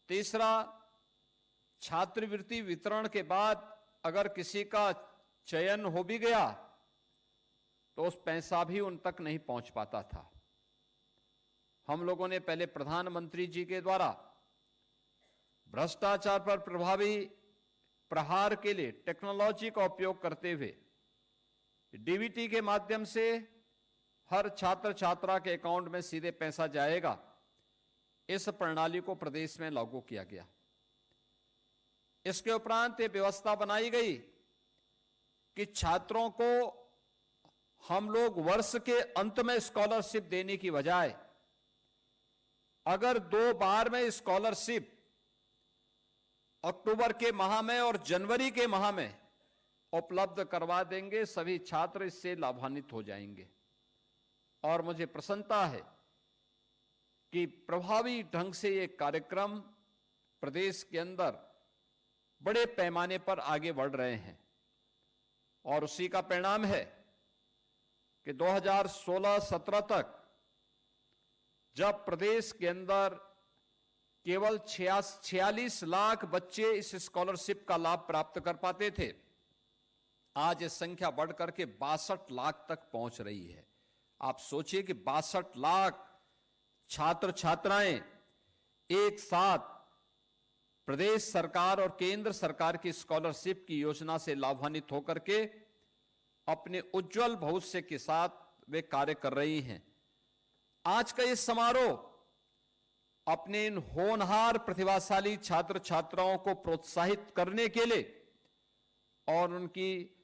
तीसरा, छात्रवृत्ति वितरण के बाद अगर किसी का चयन हो भी गया तो उस पैसा भी उन तक नहीं पहुंच पाता था। हम लोगों ने पहले प्रधानमंत्री जी के द्वारा भ्रष्टाचार पर प्रभावी प्रहार के लिए टेक्नोलॉजी का उपयोग करते हुए डीबीटी के माध्यम से हर छात्र छात्रा के अकाउंट में सीधे पैसा जाएगा, इस प्रणाली को प्रदेश में लागू किया गया। इसके उपरांत ये व्यवस्था बनाई गई कि छात्रों को हम लोग वर्ष के अंत में स्कॉलरशिप देने की बजाय अगर 2 बार में स्कॉलरशिप अक्टूबर के माह में और जनवरी के माह में उपलब्ध करवा देंगे, सभी छात्र इससे लाभान्वित हो जाएंगे। और मुझे प्रसन्नता है कि प्रभावी ढंग से ये कार्यक्रम प्रदेश के अंदर बड़े पैमाने पर आगे बढ़ रहे हैं और उसी का परिणाम है कि 2016-17 तक जब प्रदेश के अंदर केवल 46 लाख बच्चे इस स्कॉलरशिप का लाभ प्राप्त कर पाते थे, आज ये संख्या बढ़कर के 62 लाख तक पहुंच रही है। आप सोचिए कि 62 लाख छात्र छात्राएं एक साथ प्रदेश सरकार और केंद्र सरकार की स्कॉलरशिप की योजना से लाभान्वित होकर के अपने उज्जवल भविष्य के साथ वे कार्य कर रही हैं। आज का ये समारोह अपने इन होनहार प्रतिभाशाली छात्र छात्राओं को प्रोत्साहित करने के लिए और उनकी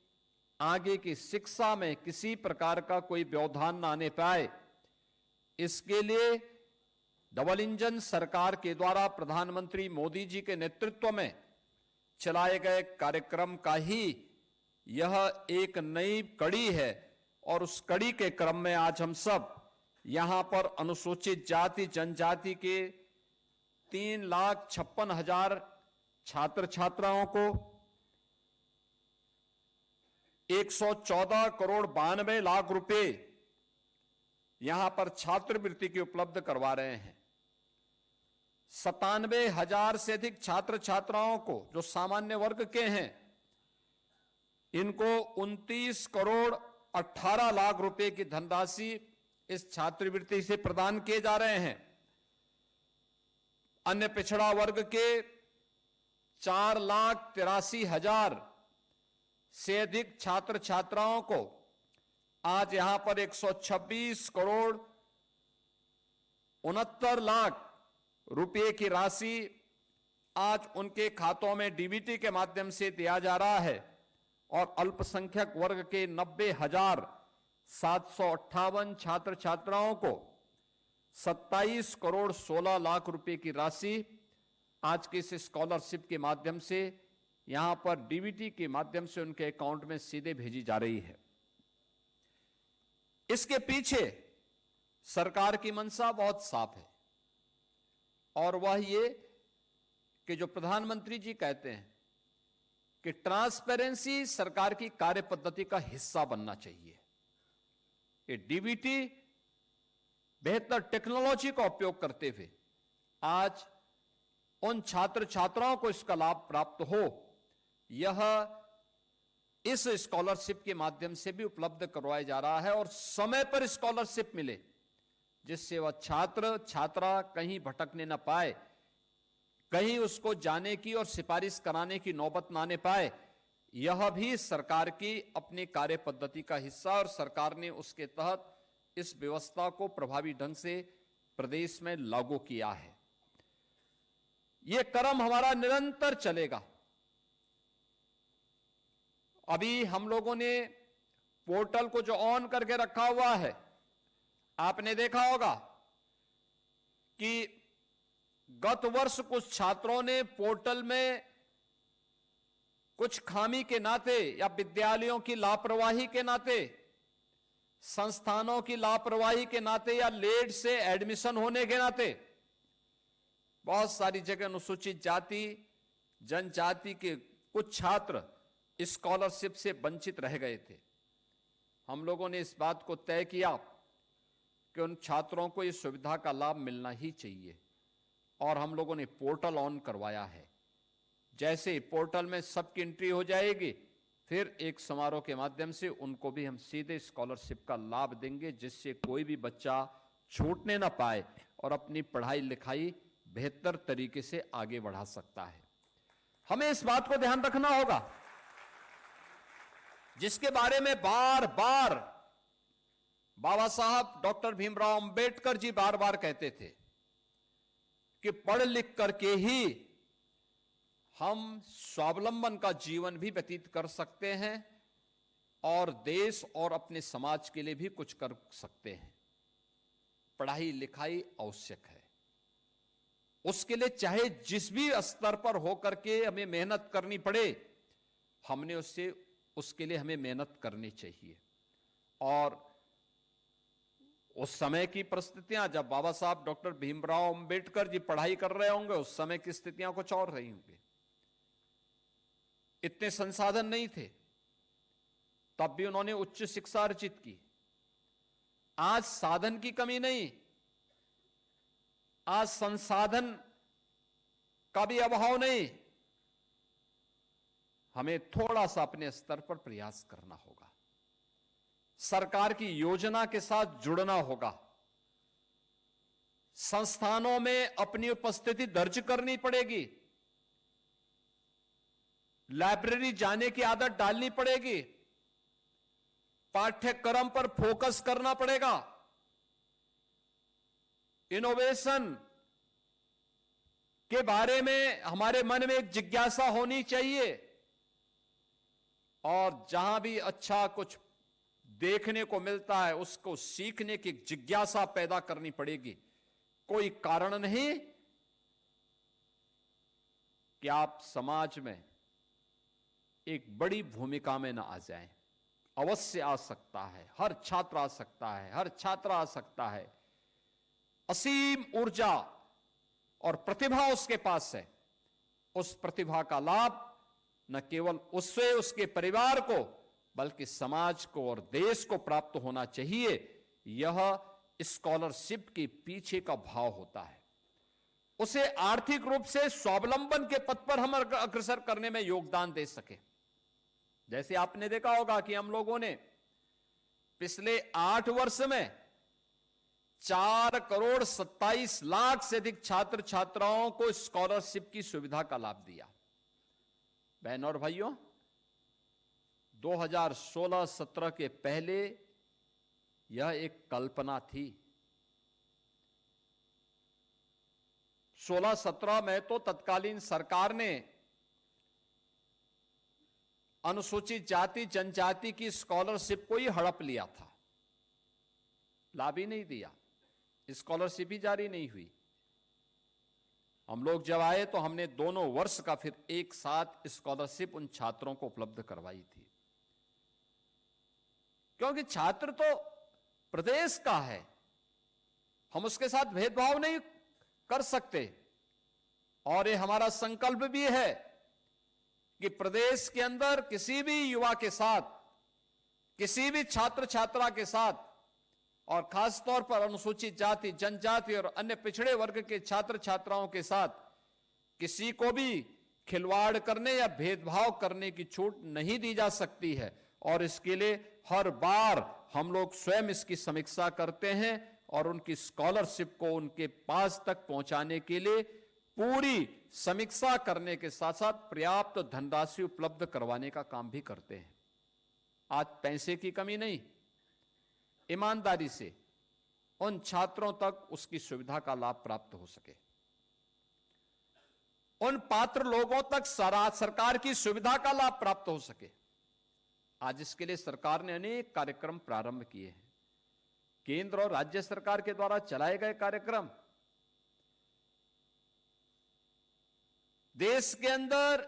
आगे की शिक्षा में किसी प्रकार का कोई व्यवधान न आने पाए, इसके लिए डबल इंजन सरकार के द्वारा प्रधानमंत्री मोदी जी के नेतृत्व में चलाए गए कार्यक्रम का ही यह एक नई कड़ी है। और उस कड़ी के क्रम में आज हम सब यहां पर अनुसूचित जाति जनजाति के 3,56,000 छात्र छात्राओं को 114 करोड़ 92 लाख रुपए यहां पर छात्रवृत्ति की उपलब्ध करवा रहे हैं। 97,000 से अधिक छात्र छात्राओं को जो सामान्य वर्ग के हैं, इनको 29 करोड़ 18 लाख रुपए की धनराशि इस छात्रवृत्ति से प्रदान किए जा रहे हैं। अन्य पिछड़ा वर्ग के 4,83,000 से अधिक छात्र छात्राओं को आज यहां पर 126 करोड़ 69 लाख रुपए की राशि आज उनके खातों में डीबीटी के माध्यम से दिया जा रहा है। और अल्पसंख्यक वर्ग के 90,758 छात्र छात्राओं को 27 करोड़ 16 लाख रुपए की राशि आज के इस स्कॉलरशिप के माध्यम से यहां पर डीबीटी के माध्यम से उनके अकाउंट में सीधे भेजी जा रही है। इसके पीछे सरकार की मंशा बहुत साफ है और वह ये कि जो प्रधानमंत्री जी कहते हैं कि ट्रांसपेरेंसी सरकार की कार्य पद्धति का हिस्सा बनना चाहिए। ये डीबीटी बेहतर टेक्नोलॉजी का उपयोग करते हुए आज उन छात्र छात्राओं को इसका लाभ प्राप्त हो, यह इस स्कॉलरशिप के माध्यम से भी उपलब्ध करवाया जा रहा है और समय पर स्कॉलरशिप मिले, जिससे वह छात्र छात्रा कहीं भटकने न पाए, कहीं उसको जाने की और सिफारिश कराने की नौबत न आने पाए। यह भी सरकार की अपनी कार्य पद्धति का हिस्सा और सरकार ने उसके तहत इस व्यवस्था को प्रभावी ढंग से प्रदेश में लागू किया है। यह क्रम हमारा निरंतर चलेगा। अभी हम लोगों ने पोर्टल को जो ऑन करके रखा हुआ है, आपने देखा होगा कि गत वर्ष कुछ छात्रों ने पोर्टल में कुछ खामी के नाते या विद्यालयों की लापरवाही के नाते, संस्थानों की लापरवाही के नाते या लेट से एडमिशन होने के नाते बहुत सारी जगह अनुसूचित जाति जनजाति के कुछ छात्र स्कॉलरशिप से वंचित रह गए थे। हम लोगों ने इस बात को तय किया कि उन छात्रों को इस सुविधा का लाभ मिलना ही चाहिए। और हम लोगों ने पोर्टल ऑन करवाया है। जैसे पोर्टल में सबकी एंट्री हो जाएगी, फिर एक समारोह के माध्यम से उनको भी हम सीधे स्कॉलरशिप का लाभ देंगे, जिससे कोई भी बच्चा छूटने ना पाए और अपनी पढ़ाई लिखाई बेहतर तरीके से आगे बढ़ा सकता है। हमें इस बात को ध्यान रखना होगा, जिसके बारे में बार बार बाबा साहब डॉक्टर भीमराव अंबेडकर जी बार बार कहते थे कि पढ़ लिख करके ही हम स्वावलंबन का जीवन भी व्यतीत कर सकते हैं और देश और अपने समाज के लिए भी कुछ कर सकते हैं। पढ़ाई लिखाई आवश्यक है, उसके लिए चाहे जिस भी स्तर पर होकर के हमें मेहनत करनी पड़े, हमने उसके लिए हमें मेहनत करनी चाहिए। और उस समय की परिस्थितियां, जब बाबा साहब डॉक्टर भीमराव अंबेडकर जी पढ़ाई कर रहे होंगे, उस समय की स्थितियां कुछ और रही होंगी। इतने संसाधन नहीं थे, तब भी उन्होंने उच्च शिक्षा अर्जित की। आज साधन की कमी नहीं, आज संसाधन का भी अभाव नहीं। हमें थोड़ा सा अपने स्तर पर प्रयास करना होगा, सरकार की योजना के साथ जुड़ना होगा, संस्थानों में अपनी उपस्थिति दर्ज करनी पड़ेगी, लाइब्रेरी जाने की आदत डालनी पड़ेगी, पाठ्यक्रम पर फोकस करना पड़ेगा, इनोवेशन के बारे में हमारे मन में एक जिज्ञासा होनी चाहिए, और जहां भी अच्छा कुछ देखने को मिलता है उसको सीखने की जिज्ञासा पैदा करनी पड़ेगी। कोई कारण नहीं कि आप समाज में एक बड़ी भूमिका में ना आ जाएं। अवश्य आ सकता है, हर छात्र आ सकता है, हर छात्र आ सकता है। असीम ऊर्जा और प्रतिभा उसके पास है। उस प्रतिभा का लाभ न केवल उससे उसके परिवार को बल्कि समाज को और देश को प्राप्त होना चाहिए। यह स्कॉलरशिप के पीछे का भाव होता है। उसे आर्थिक रूप से स्वावलंबन के पथ पर हम अग्रसर करने में योगदान दे सके। जैसे आपने देखा होगा कि हम लोगों ने पिछले 8 वर्ष में 4,27,00,000 से अधिक छात्र छात्राओं को स्कॉलरशिप की सुविधा का लाभ दिया। बहनों और भाइयों, 2016-17 के पहले यह एक कल्पना थी। 16-17 में तो तत्कालीन सरकार ने अनुसूचित जाति जनजाति की स्कॉलरशिप को ही हड़प लिया था, लाभ ही नहीं दिया, स्कॉलरशिप ही जारी नहीं हुई। हम लोग जब आए तो हमने दोनों वर्ष का फिर एक साथ स्कॉलरशिप उन छात्रों को उपलब्ध करवाई थी, क्योंकि छात्र तो प्रदेश का है, हम उसके साथ भेदभाव नहीं कर सकते। और ये हमारा संकल्प भी है कि प्रदेश के अंदर किसी भी युवा के साथ, किसी भी छात्र छात्रा के साथ, और खासतौर पर अनुसूचित जाति जनजाति और अन्य पिछड़े वर्ग के छात्र छात्राओं के साथ किसी को भी खिलवाड़ करने या भेदभाव करने की छूट नहीं दी जा सकती है। और इसके लिए हर बार हम लोग स्वयं इसकी समीक्षा करते हैं और उनकी स्कॉलरशिप को उनके पास तक पहुंचाने के लिए पूरी समीक्षा करने के साथ साथ पर्याप्त धनराशि उपलब्ध करवाने का काम भी करते हैं। आज पैसे की कमी नहीं, ईमानदारी से उन छात्रों तक उसकी सुविधा का लाभ प्राप्त हो सके, उन पात्र लोगों तक सरकार की सुविधा का लाभ प्राप्त हो सके। आज इसके लिए सरकार ने अनेक कार्यक्रम प्रारंभ किए हैं। केंद्र और राज्य सरकार के द्वारा चलाए गए कार्यक्रम देश के अंदर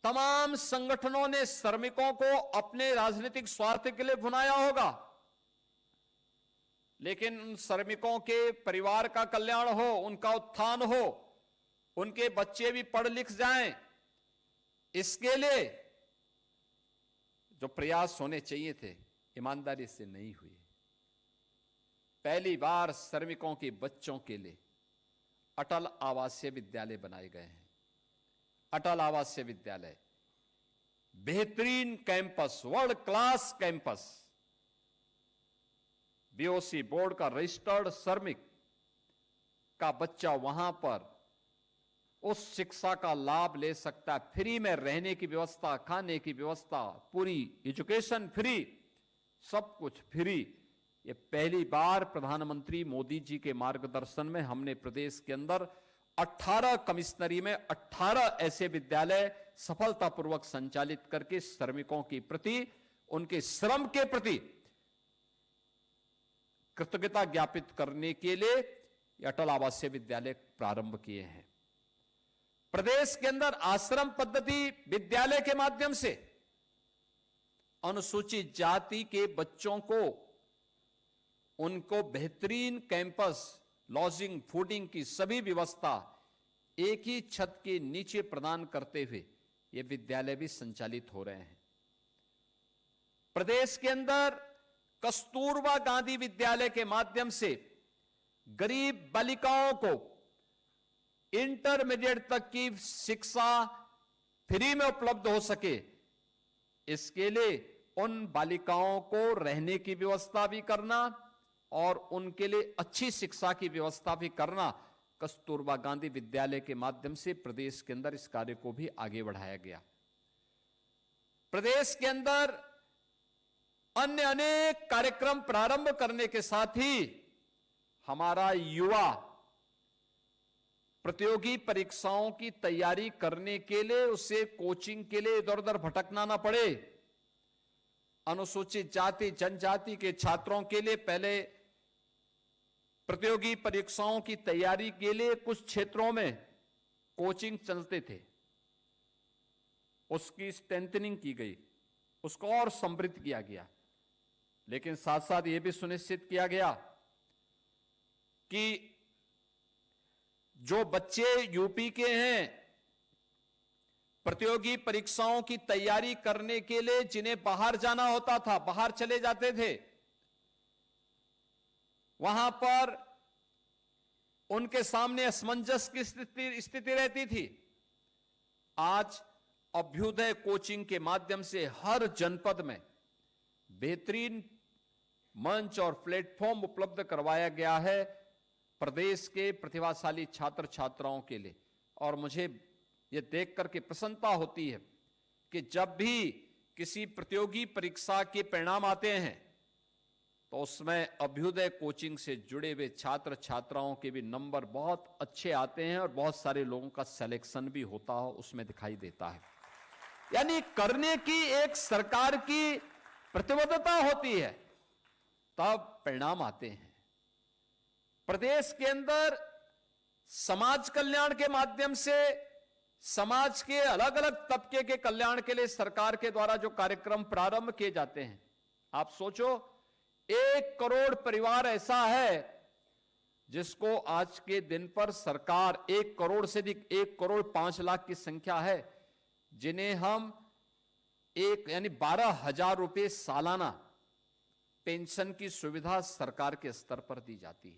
तमाम संगठनों ने श्रमिकों को अपने राजनीतिक स्वार्थ के लिए भुनाया होगा, लेकिन उन श्रमिकों के परिवार का कल्याण हो, उनका उत्थान हो, उनके बच्चे भी पढ़ लिख जाएं, इसके लिए जो प्रयास होने चाहिए थे ईमानदारी से नहीं हुए। पहली बार श्रमिकों के बच्चों के लिए अटल आवासीय विद्यालय बनाए गए हैं। अटल आवासीय विद्यालय बेहतरीन campus, world class campus, BOC board का रजिस्टर्ड श्रमिक का बच्चा वहां पर उस शिक्षा का लाभ ले सकता है। फ्री में रहने की व्यवस्था, खाने की व्यवस्था, पूरी एजुकेशन फ्री, सब कुछ फ्री। ये पहली बार प्रधानमंत्री मोदी जी के मार्गदर्शन में हमने प्रदेश के अंदर 18 कमिश्नरी में 18 ऐसे विद्यालय सफलतापूर्वक संचालित करके श्रमिकों के प्रति, उनके श्रम के प्रति कृतज्ञता ज्ञापित करने के लिए अटल आवासीय विद्यालय प्रारंभ किए हैं। प्रदेश के अंदर आश्रम पद्धति विद्यालय के माध्यम से अनुसूचित जाति के बच्चों को, उनको बेहतरीन कैंपस, लॉजिंग, फूडिंग की सभी व्यवस्था एक ही छत के नीचे प्रदान करते हुए ये विद्यालय भी संचालित हो रहे हैं। प्रदेश के अंदर कस्तूरबा गांधी विद्यालय के माध्यम से गरीब बालिकाओं को इंटरमीडिएट तक की शिक्षा फ्री में उपलब्ध हो सके, इसके लिए उन बालिकाओं को रहने की व्यवस्था भी करना और उनके लिए अच्छी शिक्षा की व्यवस्था भी करना, कस्तूरबा गांधी विद्यालय के माध्यम से प्रदेश के अंदर इस कार्य को भी आगे बढ़ाया गया। प्रदेश के अंदर अन्य अनेक कार्यक्रम प्रारंभ करने के साथ ही हमारा युवा प्रतियोगी परीक्षाओं की तैयारी करने के लिए, उसे कोचिंग के लिए इधर उधर भटकना ना पड़े। अनुसूचित जाति जनजाति के छात्रों के लिए पहले प्रतियोगी परीक्षाओं की तैयारी के लिए कुछ क्षेत्रों में कोचिंग चलते थे, उसकी स्ट्रेंथनिंग की गई, उसको और समृद्ध किया गया। लेकिन साथ साथ यह भी सुनिश्चित किया गया कि जो बच्चे यूपी के हैं, प्रतियोगी परीक्षाओं की तैयारी करने के लिए जिन्हें बाहर जाना होता था, बाहर चले जाते थे, वहां पर उनके सामने असमंजस की स्थिति रहती थी। आज अभ्युदय कोचिंग के माध्यम से हर जनपद में बेहतरीन मंच और प्लेटफॉर्म उपलब्ध करवाया गया है प्रदेश के प्रतिभाशाली छात्र छात्राओं के लिए। और मुझे यह देख करके प्रसन्नता होती है कि जब भी किसी प्रतियोगी परीक्षा के परिणाम आते हैं तो उसमें अभ्युदय कोचिंग से जुड़े हुए छात्र छात्राओं के भी नंबर बहुत अच्छे आते हैं और बहुत सारे लोगों का सिलेक्शन भी होता हो, उसमें दिखाई देता है। यानी करने की एक सरकार की प्रतिबद्धता होती है, तब परिणाम आते हैं। प्रदेश के अंदर समाज कल्याण के माध्यम से समाज के अलग अलग तबके के कल्याण के लिए सरकार के द्वारा जो कार्यक्रम प्रारंभ किए जाते हैं, आप सोचो 1 करोड़ परिवार ऐसा है जिसको आज के दिन पर सरकार 1 करोड़ से अधिक 1 करोड़ 5 लाख की संख्या है, जिन्हें हम यानी 12,000 रुपए सालाना पेंशन की सुविधा सरकार के स्तर पर दी जाती है।